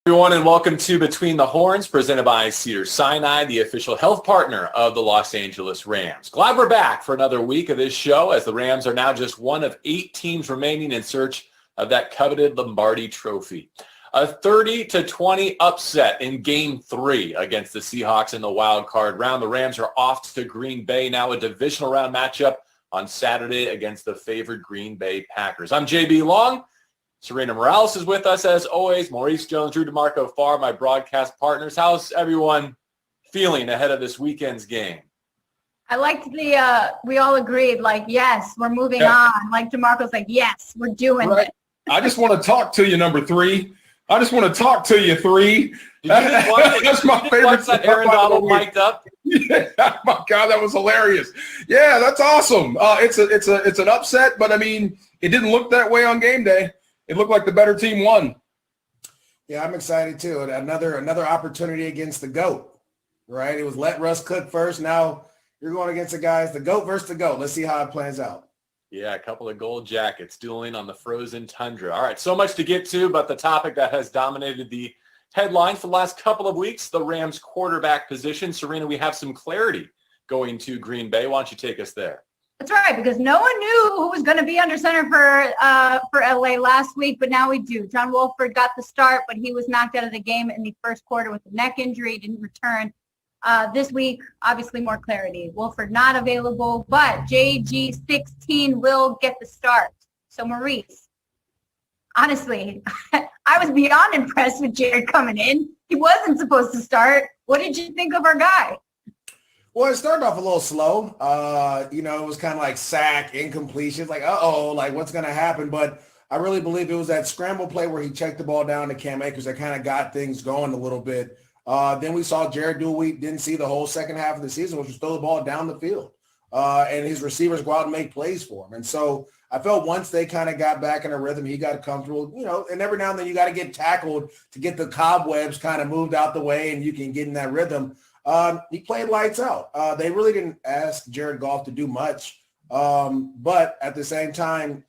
Everyone, and welcome to Between the Horns, presented by Cedars-Sinai, the official health partner of the Los Angeles Rams. Glad we're back for another week of this show, as the Rams are now just one of 8 teams remaining in search of that coveted Lombardi Trophy. A 30-20 upset in Game 3 against the Seahawks in the wild card round. The Rams are off to Green Bay, now a divisional round matchup on Saturday against the favored Green Bay Packers. I'm JB Long. Serena Morales is with us as always. Maurice Jones, Drew DeMarco Farr, my broadcast partners. How's everyone feeling ahead of this weekend's game? I liked we all agreed, yes, we're moving on. Like DeMarco's like, yes, we're doing it. I just want to talk to you, number 3. I just want to talk to you, 3. That's my favorite. That Aaron Donald mic'd up. Yeah, my God, that was hilarious. Yeah, that's awesome. It's an upset, but I mean, it didn't look that way on game day. It looked like the better team won. Yeah, I'm excited too. Another opportunity against the GOAT, right? It was let Russ cook first. Now you're going against the guys, the GOAT versus the GOAT. Let's see how it plans out. Yeah, a couple of gold jackets dueling on the frozen tundra. All right, so much to get to, but the topic that has dominated the headlines for the last couple of weeks, the Rams quarterback position. Serena, we have some clarity going to Green Bay. Why don't you take us there? That's right, because no one knew who was going to be under center for LA last week, but now we do. John Wolford got the start, but he was knocked out of the game in the first quarter with a neck injury, didn't return. This week, obviously more clarity. Wolford not available, but JG16 will get the start. So Maurice, honestly, I was beyond impressed with Jared coming in. He wasn't supposed to start. What did you think of our guy? Well, it started off a little slow. It was kind of like sack, incompletion. Like, what's going to happen? But I really believe it was that scramble play where he checked the ball down to Cam Akers that kind of got things going a little bit. Then we saw Jared do what we didn't see the whole second half of the season, which was throw the ball down the field. And his receivers go out and make plays for him. And so I felt once they kind of got back in a rhythm, he got comfortable, and every now and then you got to get tackled to get the cobwebs kind of moved out the way and you can get in that rhythm. He played lights out. They really didn't ask Jared Goff to do much. But at the same time,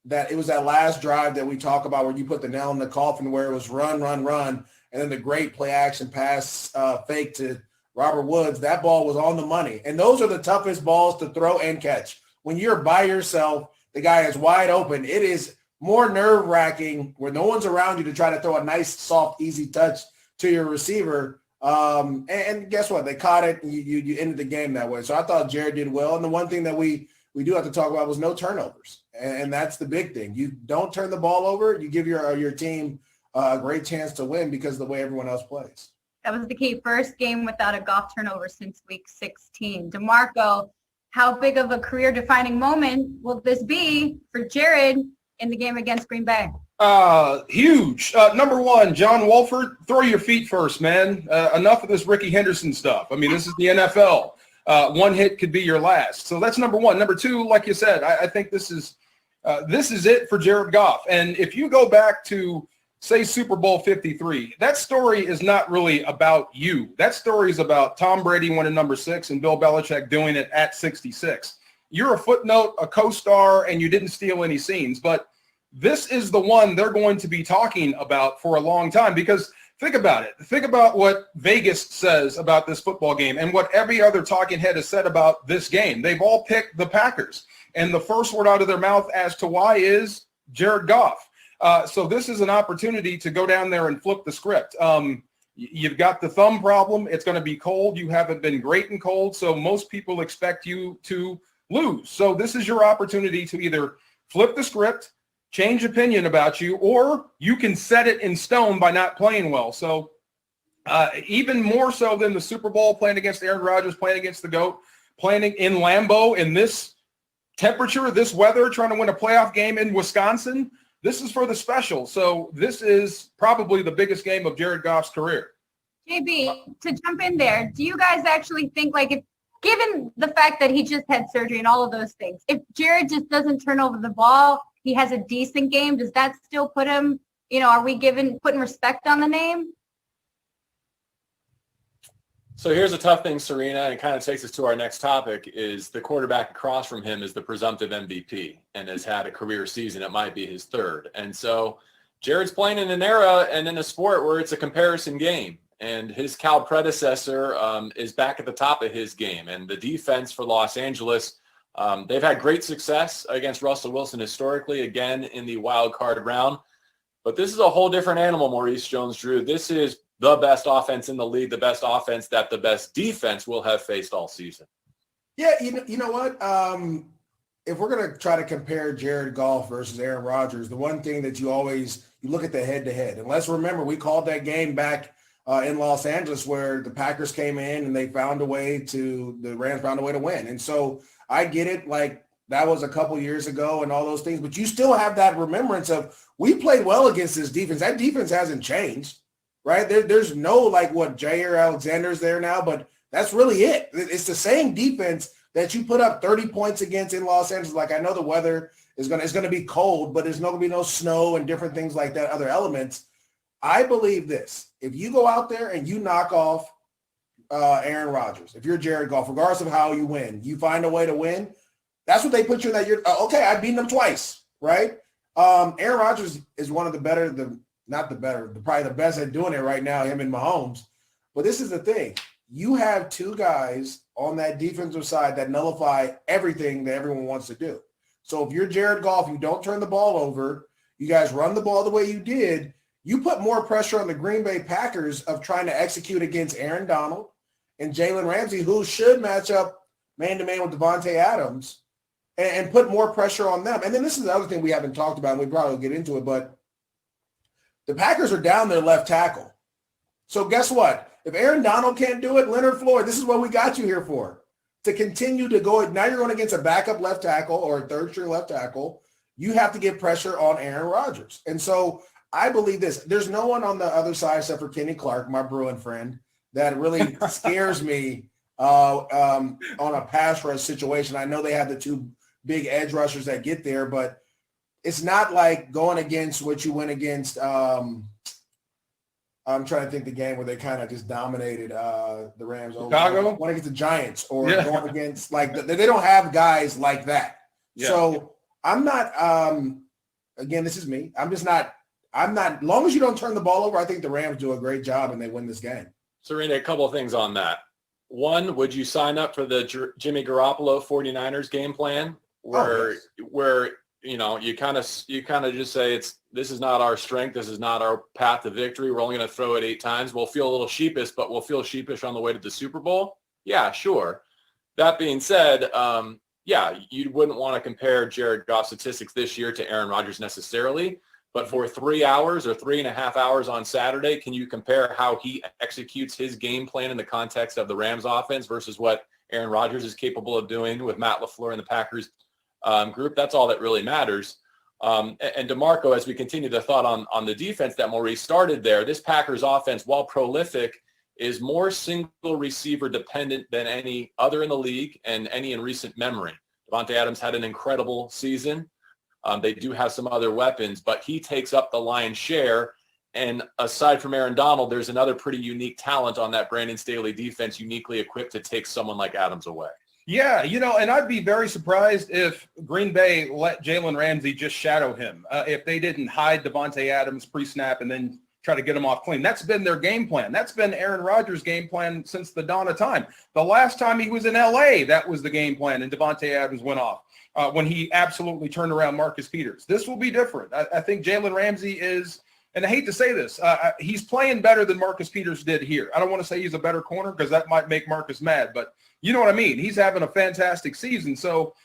that it was that last drive that we talk about where you put the nail in the coffin where it was run, and then the great play action pass fake to Robert Woods. That ball was on the money. And those are the toughest balls to throw and catch. When you're by yourself, the guy is wide open. It is more nerve-wracking where no one's around you to try to throw a nice, soft, easy touch to your receiver. And guess what? They caught it, and you ended the game that way. So I thought Jared did well. And the one thing that we do have to talk about was no turnovers. And that's the big thing. You don't turn the ball over. You give your team a great chance to win because of the way everyone else plays. That was the key. First game without a Goff turnover since week 16. DeMarco, how big of a career-defining moment will this be for Jared in the game against Green Bay? Huge. Number 1, John Wolford, throw your feet first, man. Enough of this Ricky Henderson stuff. I mean, this is the NFL. One hit could be your last. So that's number 1. Number 2, like you said, I think this is it for Jared Goff. And if you go back to, say, Super Bowl 53, that story is not really about you. That story is about Tom Brady winning number 6 and Bill Belichick doing it at 66. You're a footnote, a co-star, and you didn't steal any scenes. But this is the one they're going to be talking about for a long time because think about it. Think about what Vegas says about this football game and what every other talking head has said about this game. They've all picked the Packers. And the first word out of their mouth as to why is Jared Goff. So this is an opportunity to go down there and flip the script. You've got the thumb problem. It's going to be cold. You haven't been great in cold, so most people expect you to lose. So this is your opportunity to either flip the script, change opinion about you, or you can set it in stone by not playing well. So even more so than the Super Bowl, playing against Aaron Rodgers, playing against the GOAT, playing in Lambeau in this temperature, this weather, trying to win a playoff game in Wisconsin, this is for the special. So this is probably the biggest game of Jared Goff's career. JB, to jump in there, do you guys actually think, if given the fact that he just had surgery and all of those things, if Jared just doesn't turn over the ball, he has a decent game, does that still put him, are we putting respect on the name? So here's a tough thing, Serena, and it kind of takes us to our next topic, is the quarterback across from him is the presumptive MVP and has had a career season. It might be his third. And so Jared's playing in an era and in a sport where it's a comparison game. And his Cal predecessor is back at the top of his game. And the defense for Los Angeles, they've had great success against Russell Wilson historically, again, in the wild card round. But this is a whole different animal, Maurice Jones-Drew. This is the best offense in the league, the best offense that the best defense will have faced all season. Yeah, you know what? If we're going to try to compare Jared Goff versus Aaron Rodgers, the one thing that you look at the head-to-head. And let's remember, we called that game back in Los Angeles where the Packers came in and the Rams found a way to win. And so I get it, like that was a couple years ago and all those things, but you still have that remembrance of we played well against this defense. That defense hasn't changed, right? There's no like what Jair Alexander's there now, but that's really it. It's the same defense that you put up 30 points against in Los Angeles. Like I know the weather is going to be cold, but there's not going to be no snow and different things like that, other elements. I believe this. If you go out there and you knock off Aaron Rodgers, if you're Jared Goff, regardless of how you win, you find a way to win, that's what they put you in that year. Okay, I've beaten them twice, right? Aaron Rodgers is one of the better, probably the best at doing it right now, him and Mahomes. But this is the thing. You have two guys on that defensive side that nullify everything that everyone wants to do. So if you're Jared Goff, you don't turn the ball over, you guys run the ball the way you did, you put more pressure on the Green Bay Packers of trying to execute against Aaron Donald and Jalen Ramsey, who should match up man-to-man with Devontae Adams, and put more pressure on them. And then this is the other thing we haven't talked about, and we probably will get into it, but the Packers are down their left tackle. So guess what? If Aaron Donald can't do it, Leonard Floyd, this is what we got you here for, to continue to go. Now you're going against a backup left tackle or a third-string left tackle. You have to get pressure on Aaron Rodgers. And so I believe this. There's no one on the other side except for Kenny Clark, my Bruin friend, that really scares me on a pass rush situation. I know they have the two big edge rushers that get there, but it's not like going against what you went against. I'm trying to think the game where they kind of just dominated the Rams. Chicago? Going against the Giants or going against they don't have guys like that. Yeah. So I'm not, again, this is me. I'm not, as long as you don't turn the ball over, I think the Rams do a great job and they win this game. Serena, a couple of things on that. One, would you sign up for the Jimmy Garoppolo 49ers game plan where you kind of just say this is not our strength, this is not our path to victory, we're only going to throw it 8 times. We'll feel a little sheepish, but we'll feel sheepish on the way to the Super Bowl? Yeah, sure. That being said, you wouldn't want to compare Jared Goff's statistics this year to Aaron Rodgers necessarily. But for 3 hours or 3.5 hours on Saturday, can you compare how he executes his game plan in the context of the Rams offense versus what Aaron Rodgers is capable of doing with Matt LaFleur and the Packers group? That's all that really matters. And DeMarco, as we continue the thought on the defense that Maurice started there, this Packers offense, while prolific, is more single receiver dependent than any other in the league and any in recent memory. Devontae Adams had an incredible season. They do have some other weapons, but he takes up the lion's share. And aside from Aaron Donald, there's another pretty unique talent on that Brandon Staley defense, uniquely equipped to take someone like Adams away. Yeah, and I'd be very surprised if Green Bay let Jalen Ramsey just shadow him, if they didn't hide Devontae Adams pre-snap and then try to get him off clean. That's been their game plan. That's been Aaron Rodgers' game plan since the dawn of time. The last time he was in L.A., that was the game plan, and Devontae Adams went off. When he absolutely turned around Marcus Peters. This will be different. I think Jalen Ramsey is, and I hate to say this, he's playing better than Marcus Peters did here. I don't want to say he's a better corner because that might make Marcus mad, but you know what I mean. He's having a fantastic season. So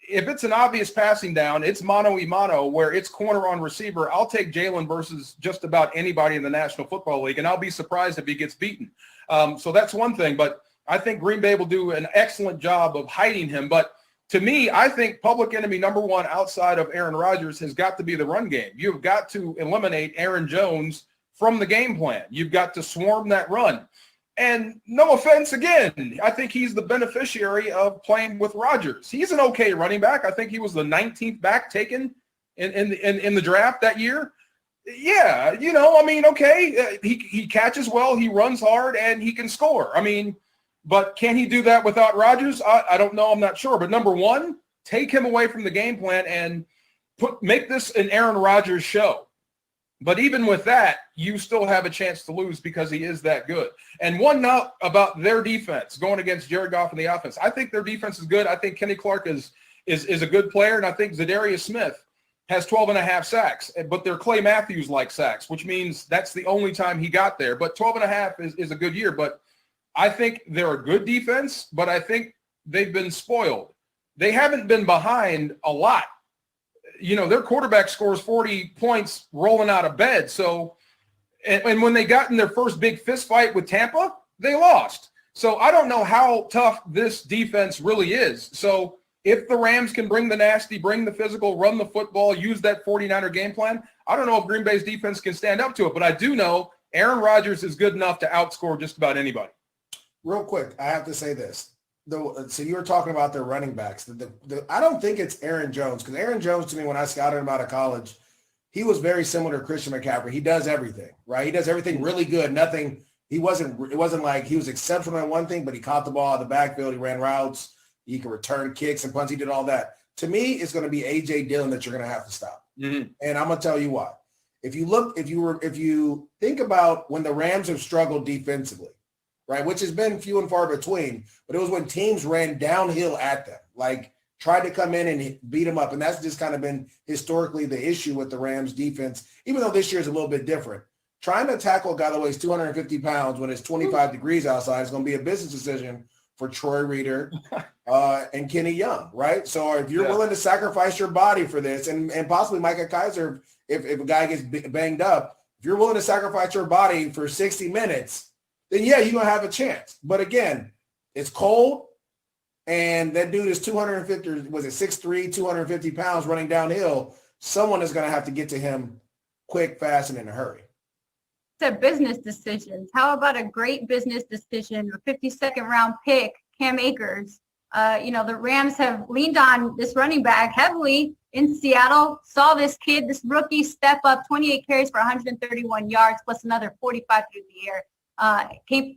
if it's an obvious passing down, it's mano-a-mano where it's corner on receiver. I'll take Jalen versus just about anybody in the National Football League, and I'll be surprised if he gets beaten. So that's one thing, but I think Green Bay will do an excellent job of hiding him, but to me, I think public enemy number one outside of Aaron Rodgers has got to be the run game. You've got to eliminate Aaron Jones from the game plan. You've got to swarm that run. And no offense, again, I think he's the beneficiary of playing with Rodgers. He's an okay running back. I think he was the 19th back taken in the draft that year. Yeah, okay, he catches well, he runs hard, and he can score. But can he do that without Rodgers? I don't know. I'm not sure. But number one, take him away from the game plan and make this an Aaron Rodgers show. But even with that, you still have a chance to lose because he is that good. And one note about their defense going against Jared Goff in the offense. I think their defense is good. I think Kenny Clark is a good player, and I think Zadarius Smith has 12.5 sacks, but they're Clay Matthews-like sacks, which means that's the only time he got there. But 12.5 is a good year. But I think they're a good defense, but I think they've been spoiled. They haven't been behind a lot. You know, their quarterback scores 40 points rolling out of bed. So, and when they got in their first big fist fight with Tampa, they lost. So I don't know how tough this defense really is. So if the Rams can bring the nasty, bring the physical, run the football, use that 49er game plan, I don't know if Green Bay's defense can stand up to it, but I do know Aaron Rodgers is good enough to outscore just about anybody. Real quick, I have to say this. So you were talking about their running backs. I don't think it's Aaron Jones, because Aaron Jones, to me, when I scouted him out of college, he was very similar to Christian McCaffrey. He does everything, right? He does everything really good. It wasn't like he was exceptional at one thing, but he caught the ball out of the backfield. He ran routes. He could return kicks and punts. He did all that. To me, it's going to be A.J. Dillon that you're going to have to stop. Mm-hmm. And I'm going to tell you why. If you think about when the Rams have struggled defensively, right, which has been few and far between, but it was when teams ran downhill at them, like tried to come in and beat them up. And that's just kind of been historically the issue with the Rams defense, even though this year is a little bit different. Trying to tackle a guy that weighs 250 pounds when it's 25 degrees outside is going to be a business decision for Troy Reeder and Kenny Young, right? So if you're willing to sacrifice your body for this, and possibly Micah Kaiser, if a guy gets banged up, if you're willing to sacrifice your body for 60 minutes, then yeah, you're going to have a chance. But again, it's cold, and that dude is 250, was it 6'3", 250 pounds running downhill. Someone is going to have to get to him quick, fast, and in a hurry. It's a business decisions. How about a great business decision, a 52nd round pick, Cam Akers? The Rams have leaned on this running back heavily in Seattle, saw this kid, this rookie step up, 28 carries for 131 yards, plus another 45 through the air.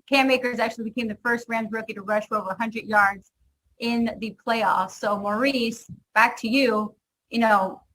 Cam Akers actually became the first Rams rookie to rush for over 100 yards in the playoffs. So Maurice, back to you.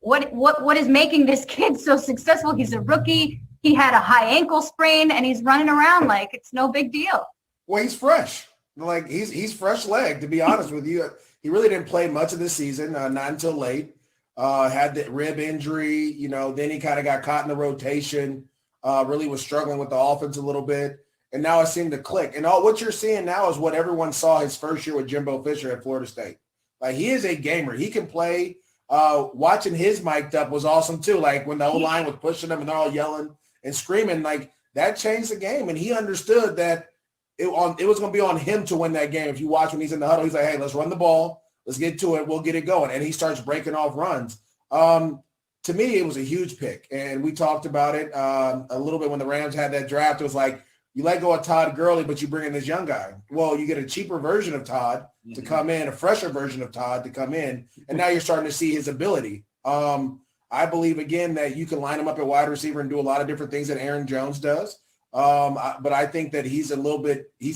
What is making this kid so successful? He's a rookie. He had a high ankle sprain, and he's running around like it's no big deal. Well, he's fresh. Like he's fresh leg, to be honest with you. He really didn't play much of the season, not until late. Had the rib injury, then he kind of got caught in the rotation. Really was struggling with the offense a little bit. And now it seemed to click. And all what you're seeing now is what everyone saw his first year with Jimbo Fisher at Florida State. Like, he is a gamer. He can play. Watching his mic'd up was awesome too. Like when the O-line was pushing him and they're all yelling and screaming, like that changed the game. And he understood that it was going to be on him to win that game. If you watch when he's in the huddle, he's like, hey, let's run the ball. Let's get to it. We'll get it going. And he starts breaking off runs. To me, it was a huge pick. And we talked about it a little bit when the Rams had that draft. It was like, you let go of Todd Gurley, but you bring in this young guy. Well, you get a cheaper version of Todd to come in, a fresher version of Todd to come in, and now you're starting to see his ability. I believe, again, that you can line him up at wide receiver and do a lot of different things that Aaron Jones does. But I think that he's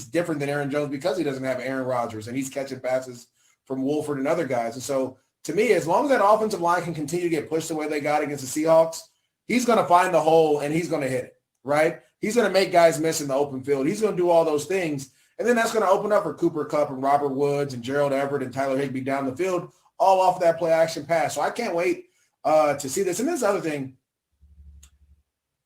different than Aaron Jones because he doesn't have Aaron Rodgers, and he's catching passes from Wolford and other guys. And so, to me, as long as that offensive line can continue to get pushed the way they got against the Seahawks, he's going to find the hole and he's going to hit it, right? He's going to make guys miss in the open field. He's going to do all those things. And then that's going to open up for Cooper Kupp and Robert Woods and Gerald Everett and Tyler Higbee down the field, all off of that play action pass. So I can't wait to see this. And this other thing,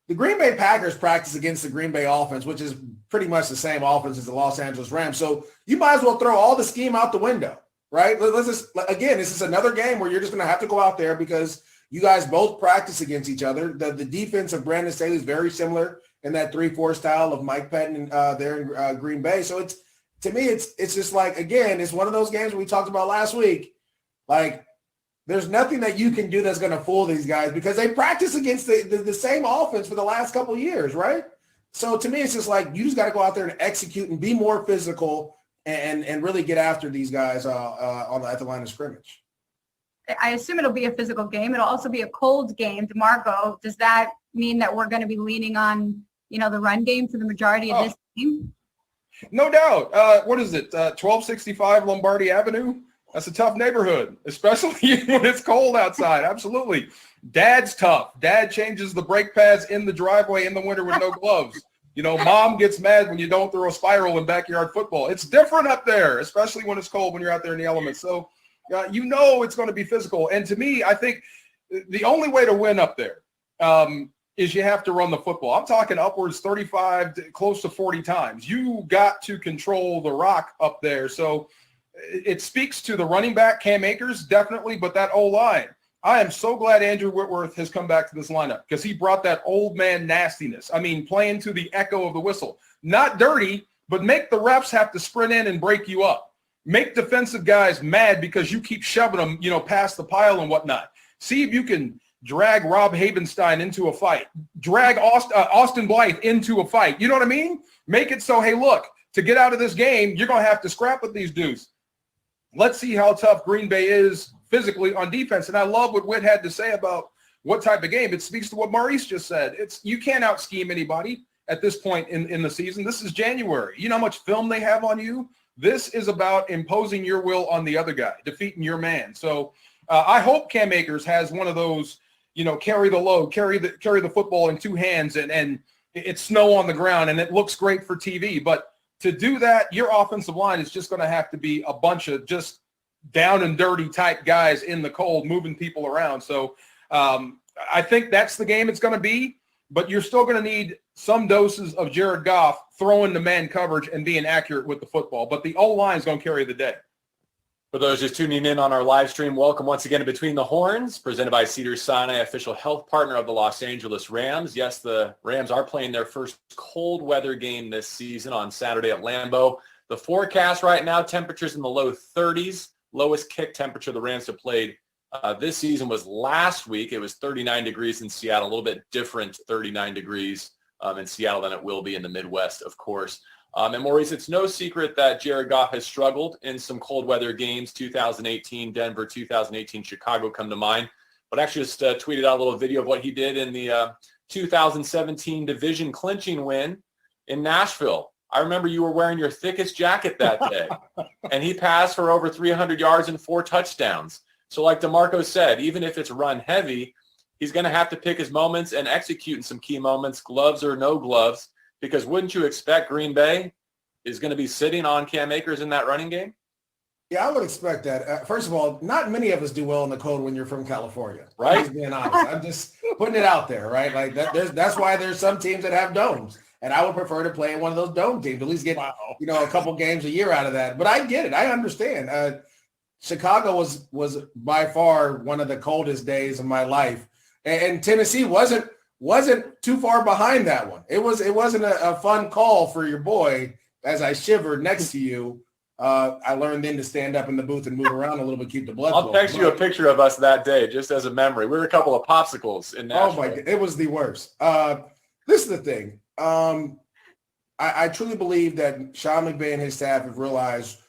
the Green Bay Packers practice against the Green Bay offense, which is pretty much the same offense as the Los Angeles Rams. So you might as well throw all the scheme out the window, right? Let's just, again, this is another game where you're just going to have to go out there because you guys both practice against each other. The defense of Brandon Staley is very similar in that 3-4 style of Mike Pettin there in Green Bay. So it's just like, again, it's one of those games we talked about last week. Like, there's nothing that you can do that's going to fool these guys because they practice against the same offense for the last couple of years, right? So to me, it's just like you just got to go out there and execute and be more physical and really get after these guys at the line of scrimmage. I assume it'll be a physical game. It'll also be a cold game. DeMarco, does that mean that we're going to be leaning on, the run game for the majority of this game? No doubt. What is it? 1265 Lombardi Avenue. That's a tough neighborhood, especially when it's cold outside. Absolutely. Dad's tough. Dad changes the brake pads in the driveway in the winter with no gloves. Mom gets mad when you don't throw a spiral in backyard football. It's different up there, especially when it's cold, when you're out there in the elements. So, it's going to be physical. And to me, I think the only way to win up there is you have to run the football. I'm talking upwards 35 to close to 40 times. You got to control the rock up there. So it speaks to the running back, Cam Akers, definitely, but that O-line. I am so glad Andrew Whitworth has come back to this lineup because he brought that old man nastiness. I mean, playing to the echo of the whistle. Not dirty, but make the refs have to sprint in and break you up. Make defensive guys mad because you keep shoving them, past the pile and whatnot. See if you can drag Rob Havenstein into a fight. Drag Austin Blythe into a fight. You know what I mean? Make it so, hey, look, to get out of this game, you're going to have to scrap with these dudes. Let's see how tough Green Bay is physically on defense. And I love what Witt had to say about what type of game. It speaks to what Maurice just said. You can't out-scheme anybody at this point in the season. This is January. You know how much film they have on you? This is about imposing your will on the other guy, defeating your man. So I hope Cam Akers has one of those, carry the load, carry the football in two hands, and it's snow on the ground, and it looks great for TV. But to do that, your offensive line is just going to have to be a bunch of just down and dirty type guys in the cold, moving people around. So I think that's the game it's going to be, but you're still going to need some doses of Jared Goff throwing the man coverage and being accurate with the football. But the O-line is going to carry the day. For those just tuning in on our live stream, welcome once again to Between the Horns, presented by Cedars-Sinai, official health partner of the Los Angeles Rams. Yes, the Rams are playing their first cold weather game this season on Saturday at Lambeau. The forecast right now, temperatures in the low 30s. Lowest kick temperature the Rams have played this season was last week. It was 39 degrees in Seattle, a little bit different 39 degrees in Seattle than it will be in the Midwest, of course. And Maurice, it's no secret that Jared Goff has struggled in some cold weather games. 2018 Denver, 2018 Chicago come to mind. But actually just tweeted out a little video of what he did in the 2017 division clinching win in Nashville. I remember you were wearing your thickest jacket that day, and he passed for over 300 yards and 4 touchdowns. So like DeMarco said, even if it's run heavy, he's going to have to pick his moments and execute in some key moments, gloves or no gloves, because wouldn't you expect Green Bay is going to be sitting on Cam Akers in that running game? Yeah, I would expect that. First of all, not many of us do well in the cold when you're from California. Right. I'm just being honest. I'm just putting it out there, right? Like that's why there's some teams that have domes. And I would prefer to play in one of those dome teams, at least get, a couple games a year out of that. But I get it. I understand. Chicago was by far one of the coldest days of my life. And Tennessee wasn't too far behind that one. It wasn't a fun call for your boy as I shivered next to you. I learned then to stand up in the booth and move around a little bit, keep the blood flowing. I'll text you a picture of us that day just as a memory. We were a couple of popsicles in Nashville. Oh, my God. It was the worst. This is the thing. I truly believe that Sean McVay and his staff have realized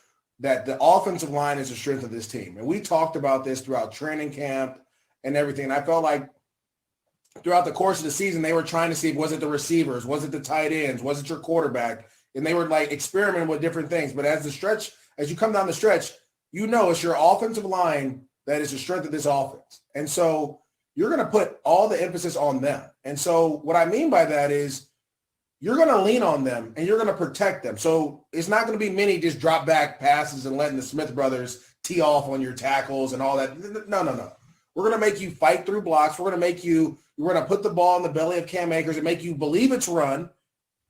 that the offensive line is the strength of this team. And we talked about this throughout training camp and everything. And I felt like throughout the course of the season, they were trying to see, was it the receivers? Was it the tight ends? Was it your quarterback? And they were like experimenting with different things. But as you come down the stretch, it's your offensive line that is the strength of this offense. And so you're going to put all the emphasis on them. And so what I mean by that is you're going to lean on them and you're going to protect them. So it's not going to be many just drop back passes and letting the Smith brothers tee off on your tackles and all that. No. We're going to make you fight through blocks. We're going to put the ball in the belly of Cam Akers and make you believe it's run,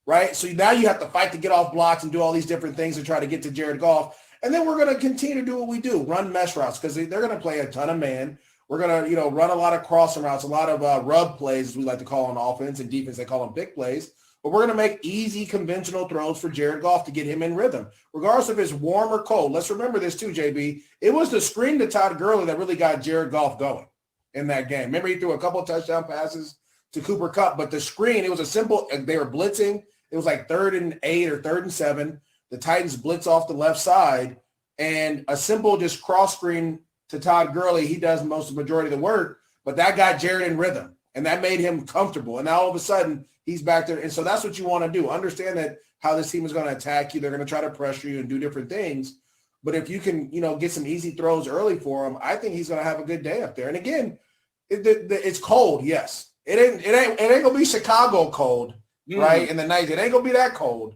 right? So now you have to fight to get off blocks and do all these different things to try to get to Jared Goff. And then we're going to continue to do what we do, run mesh routes, because they're going to play a ton of man. We're going to, run a lot of crossing routes, a lot of rub plays, as we like to call on offense, and defense, they call them big plays. But we're going to make easy, conventional throws for Jared Goff to get him in rhythm, regardless if it's warm or cold. Let's remember this too, JB. It was the screen to Todd Gurley that really got Jared Goff going in that game. Remember, he threw a couple of touchdown passes to Cooper Kupp, but the screen, it was a simple – they were blitzing. It was like 3rd and 8 or 3rd and 7. The Titans blitz off the left side, and a simple just cross screen to Todd Gurley. He does most of the majority of the work, but that got Jared in rhythm, and that made him comfortable. And now all of a sudden – he's back there. And so that's what you want to do. Understand that how this team is going to attack you. They're going to try to pressure you and do different things. But if you can, get some easy throws early for him, I think he's going to have a good day up there. And again, it's cold. Yes, it ain't going to be Chicago cold, right? In the night, it ain't going to be that cold,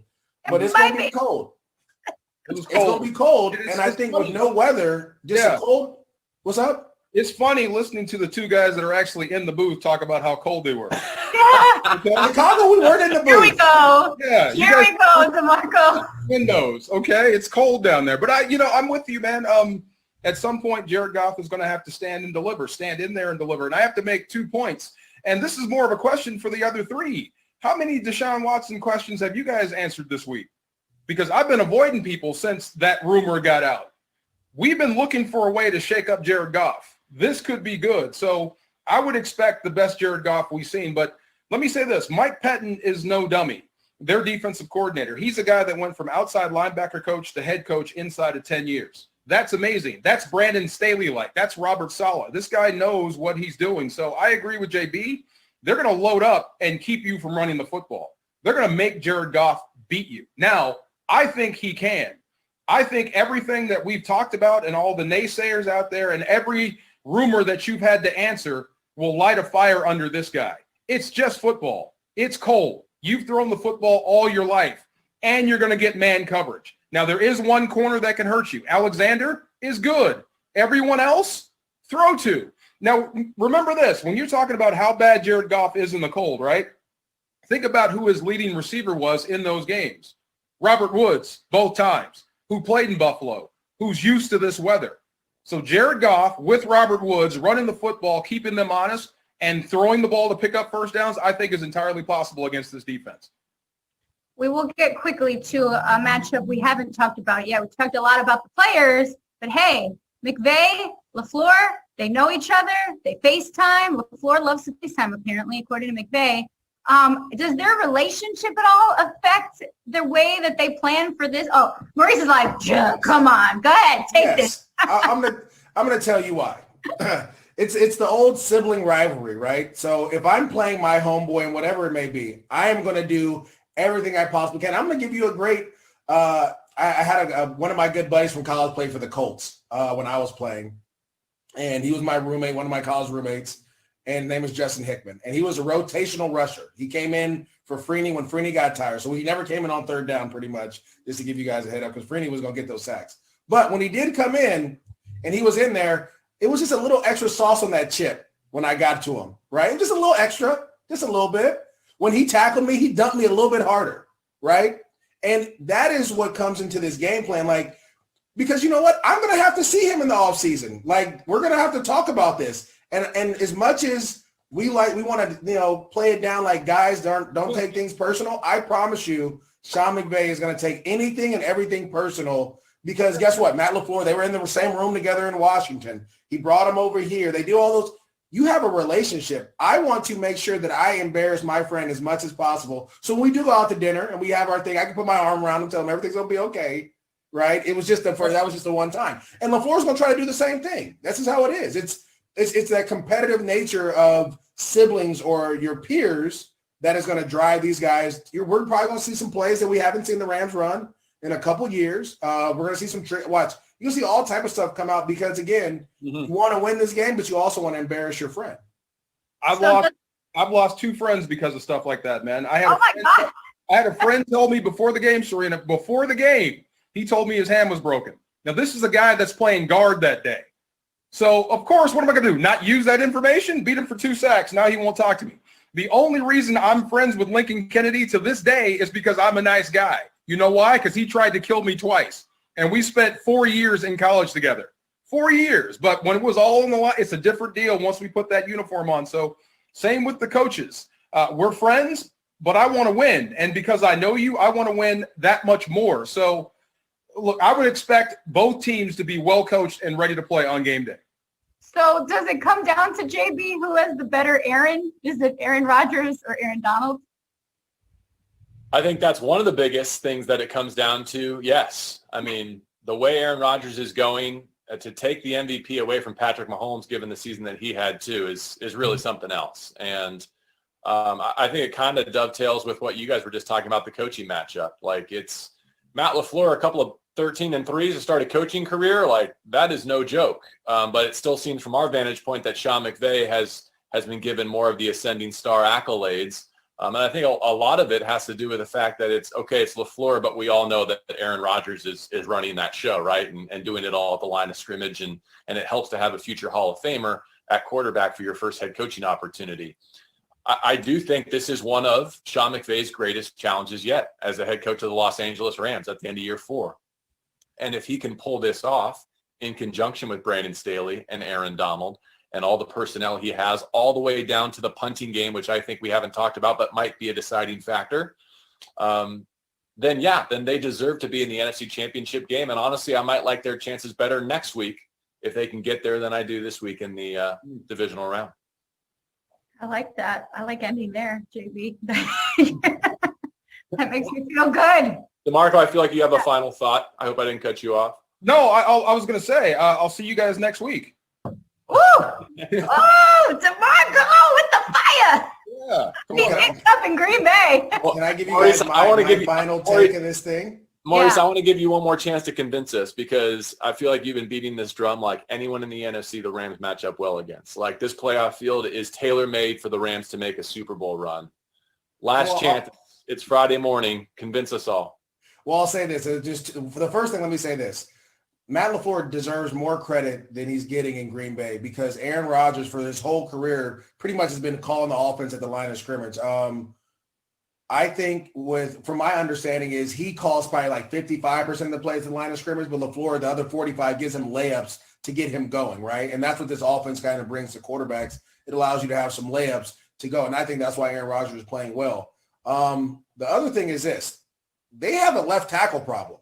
but it's going to be cold. It's going to be cold. And I think with no weather, just a cold. What's up? It's funny listening to the two guys that are actually in the booth talk about how cold they were. Chicago, we weren't in the booth. Here we go. Yeah, Here we go, DeMarco. Windows, okay? It's cold down there. But I'm with you, man. At some point, Jared Goff is going to have to stand in there and deliver. And I have to make 2 points. And this is more of a question for the other three. How many Deshaun Watson questions have you guys answered this week? Because I've been avoiding people since that rumor got out. We've been looking for a way to shake up Jared Goff. This could be good. So I would expect the best Jared Goff we've seen. But let me say this. Mike Pettin is no dummy. Their defensive coordinator. He's a guy that went from outside linebacker coach to head coach inside of 10 years. That's amazing. That's Brandon Staley-like. That's Robert Saleh. This guy knows what he's doing. So I agree with JB. They're going to load up and keep you from running the football. They're going to make Jared Goff beat you. Now, I think he can. I think everything that we've talked about and all the naysayers out there and every rumor that you've had to answer will light a fire under this guy. It's just football. It's cold. You've thrown the football all your life, and you're going to get man coverage. Now, there is one corner that can hurt you. Alexander is good. Everyone else, throw to. Now, remember this. When you're talking about how bad Jared Goff is in the cold, right? Think about who his leading receiver was in those games. Robert Woods, both times, who played in Buffalo, who's used to this weather. So Jared Goff with Robert Woods running the football, keeping them honest, and throwing the ball to pick up first downs, I think is entirely possible against this defense. We will get quickly to a matchup we haven't talked about yet. We talked a lot about the players, but hey, McVay, LaFleur, they know each other. They FaceTime. LaFleur loves to FaceTime, apparently, according to McVay. Does their relationship at all affect the way that they plan for this? Oh, Maurice is like, come on, go ahead, take this. I'm gonna tell you why. It's the old sibling rivalry, right? So if I'm playing my homeboy and whatever it may be, I am gonna do everything I possibly can. I'm gonna give you a great. I had one of my good buddies from college played for the Colts when I was playing, and he was my roommate, one of my college roommates. And his name was Justin Hickman. And he was a rotational rusher. He came in for Freeney when Freeney got tired. So he never came in on third down pretty much, just to give you guys a head up, because Freeney was going to get those sacks. But when he did come in and he was in there, it was just a little extra sauce on that chip when I got to him, right? Just a little extra, just a little bit. When he tackled me, he dumped me a little bit harder, right? And that is what comes into this game plan. Like, because you know what? I'm going to have to see him in the offseason. Like, we're going to have to talk about this. And as much as we want to, play it down like guys don't take things personal, I promise you, Sean McVay is going to take anything and everything personal because guess what? Matt LaFleur, they were in the same room together in Washington. He brought him over here. They do all those. You have a relationship. I want to make sure that I embarrass my friend as much as possible. So when we do go out to dinner and we have our thing, I can put my arm around him, tell him everything's going to be okay, right? That was just the one time. And LaFleur's going to try to do the same thing. This is how it is. It's that competitive nature of siblings or your peers that is going to drive these guys. We're probably going to see some plays that we haven't seen the Rams run in a couple years. We're going to see some watch. You'll see all type of stuff come out because, again, you want to win this game, but you also want to embarrass your friend. I've lost two friends because of stuff like that, man. I had a friend tell me before the game, Serena, before the game, he told me his hand was broken. Now, this is a guy that's playing guard that day. So, of course, what am I going to do? Not use that information? Beat him for 2 sacks. Now he won't talk to me. The only reason I'm friends with Lincoln Kennedy to this day is because I'm a nice guy. You know why? Because he tried to kill me twice. And we spent 4 years in college together. 4 years. But when it was all in the line, it's a different deal once we put that uniform on. So same with the coaches. We're friends, but I want to win. And because I know you, I want to win that much more. So, look, I would expect both teams to be well coached and ready to play on game day. So does it come down to JB who has the better Aaron? Is it Aaron Rodgers or Aaron Donald? I think that's one of the biggest things that it comes down to. Yes. I mean, the way Aaron Rodgers is going to take the MVP away from Patrick Mahomes, given the season that he had too, is really something else. And I think it kind of dovetails with what you guys were just talking about, the coaching matchup. Like it's Matt LaFleur a couple of 13-3 to start a coaching career, like that is no joke. But it still seems from our vantage point that Sean McVay has been given more of the ascending star accolades. And I think a lot of it has to do with the fact that it's LaFleur, but we all know that Aaron Rodgers is running that show, right? And doing it all at the line of scrimmage. And it helps to have a future Hall of Famer at quarterback for your first head coaching opportunity. I do think this is one of Sean McVay's greatest challenges yet as a head coach of the Los Angeles Rams at the end of year 4. And if he can pull this off in conjunction with Brandon Staley and Aaron Donald and all the personnel he has, all the way down to the punting game, which I think we haven't talked about, but might be a deciding factor, then they deserve to be in the NFC Championship game. And honestly, I might like their chances better next week if they can get there than I do this week in the divisional round. I like that. I like ending there, JB. That makes me feel good. DeMarco, I feel like you have a final thought. I hope I didn't cut you off. No, I was going to say, I'll see you guys next week. Woo! Oh, DeMarco with the fire. Yeah. He picked up in Green Bay. Can I give you guys my final take of this thing? Maurice, I want to give you one more chance to convince us because I feel like you've been beating this drum like anyone in the NFC the Rams match up well against. Like this playoff field is tailor-made for the Rams to make a Super Bowl run. Last chance. It's Friday morning. Convince us all. Well, I'll say this. For the first thing, let me say this. Matt LaFleur deserves more credit than he's getting in Green Bay because Aaron Rodgers for his whole career pretty much has been calling the offense at the line of scrimmage. I think from my understanding is he calls probably like 55% of the plays in the line of scrimmage, but LaFleur, the other 45 gives him layups to get him going, right? And that's what this offense kind of brings to quarterbacks. It allows you to have some layups to go. And I think that's why Aaron Rodgers is playing well. The other thing is this. They have a left tackle problem.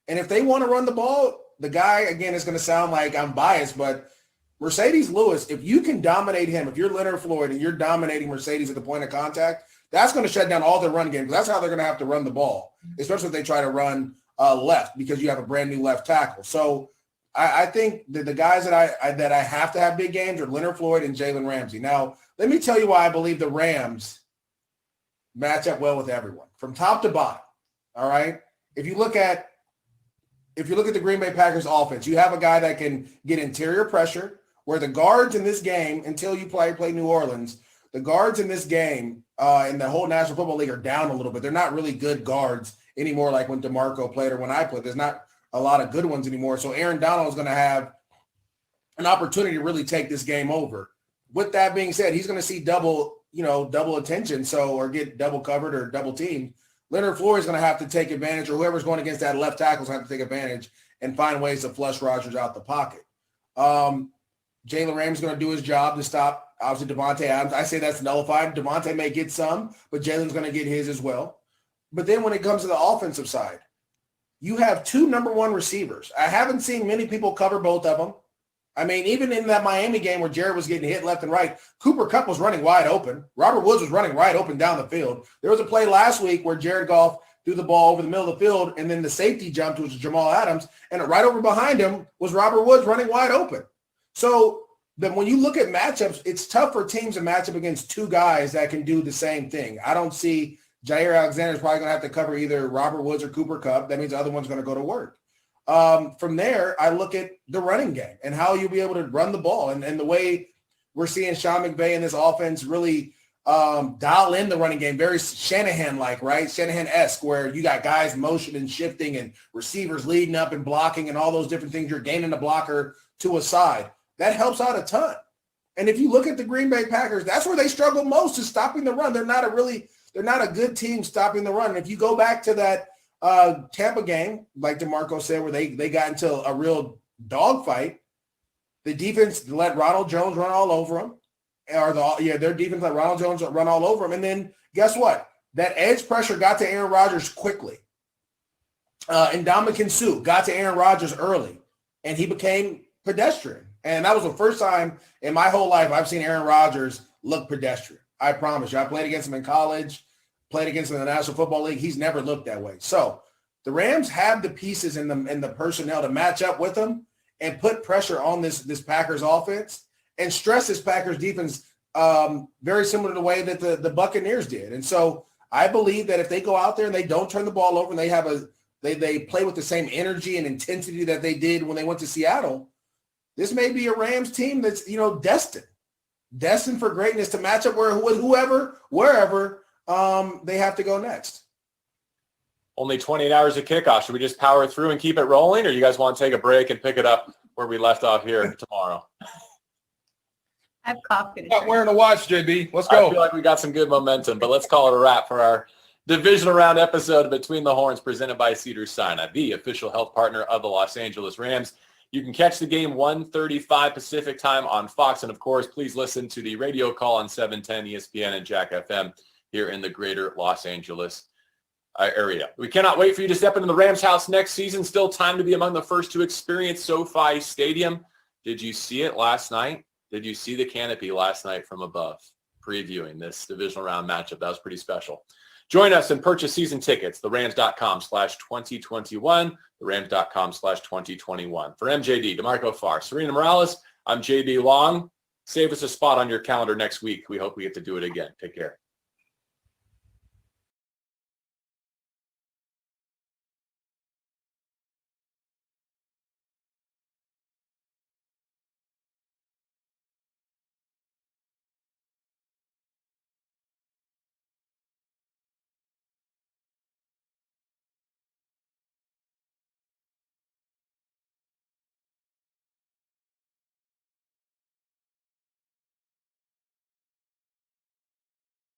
And if they want to run the ball, the guy, again, is going to sound like I'm biased, but Mercedes Lewis, if you can dominate him, if you're Leonard Floyd and you're dominating Mercedes at the point of contact, that's going to shut down all their run game. That's how they're going to have to run the ball, especially if they try to run left because you have a brand new left tackle. So I think that the guys that I have to have big games are Leonard Floyd and Jalen Ramsey. Now, let me tell you why I believe the Rams match up well with everyone from top to bottom. All right. If you look at the Green Bay Packers offense, you have a guy that can get interior pressure where the guards in this game, until you play New Orleans, the guards in this game in the whole National Football League are down a little bit. They're not really good guards anymore like when DeMarco played or when I played. There's not a lot of good ones anymore. So Aaron Donald is going to have an opportunity to really take this game over. With that being said, he's going to see double attention, or get double covered or double teamed. Leonard Floyd is going to have to take advantage, or whoever's going against that left tackle is going to have to take advantage and find ways to flush Rodgers out the pocket. Jalen Ramsey is going to do his job to stop, obviously, Devontae Adams. I say that's nullified. Devontae may get some, but Jalen's going to get his as well. But then when it comes to the offensive side, you have two number one receivers. I haven't seen many people cover both of them. I mean, even in that Miami game where Jared was getting hit left and right, Cooper Kupp was running wide open. Robert Woods was running wide open down the field. There was a play last week where Jared Goff threw the ball over the middle of the field, and then the safety jumped, which was Jamal Adams, and right over behind him was Robert Woods running wide open. So then when you look at matchups, it's tough for teams to match up against two guys that can do the same thing. I don't see Jair Alexander is probably going to have to cover either Robert Woods or Cooper Kupp. That means the other one's going to go to work. From there, I look at the running game and how you'll be able to run the ball. And the way we're seeing Sean McVay in this offense really dial in the running game, very Shanahan-like, right? Shanahan-esque, where you got guys motion and shifting and receivers leading up and blocking and all those different things. You're gaining the blocker to a side. That helps out a ton. And if you look at the Green Bay Packers, that's where they struggle most, is stopping the run. They're not a good team stopping the run. And if you go back to that Tampa game, like DeMarco said, where they got into a real dogfight, the defense let Ronald Jones run all over them. Their defense let Ronald Jones run all over them. And then guess what? That edge pressure got to Aaron Rodgers quickly. And Ndamukong Suh got to Aaron Rodgers early, and he became pedestrian. And that was the first time in my whole life I've seen Aaron Rodgers look pedestrian. I promise you. I played against him in college, played against him in the National Football League. He's never looked that way. So the Rams have the pieces and the personnel to match up with them and put pressure on this Packers offense and stress this Packers defense very similar to the way that the Buccaneers did. And so I believe that if they go out there and they don't turn the ball over and they have They play with the same energy and intensity that they did when they went to Seattle. This may be a Rams team that's, destined for greatness to match up wherever they have to go next. Only 28 hours of kickoff. Should we just power through and keep it rolling, or you guys want to take a break and pick it up where we left off here tomorrow? I have coffee to Not drink. wearing a watch, JB. Let's go. I feel like we got some good momentum, but let's call it a wrap for our divisional round episode of Between the Horns, presented by Cedars-Sinai, the official health partner of the Los Angeles Rams. You can catch the game 1:35 Pacific time on Fox. And of course, please listen to the radio call on 710 ESPN and Jack FM here in the greater Los Angeles area. We cannot wait for you to step into the Rams house next season. Still time to be among the first to experience SoFi Stadium. Did you see it last night? Did you see the canopy last night from above, previewing this divisional round matchup? That was pretty special. Join us and purchase season tickets, therams.com/2021, therams.com/2021. For MJD, DeMarco Farr, Serena Morales, I'm JB Long. Save us a spot on your calendar next week. We hope we get to do it again. Take care.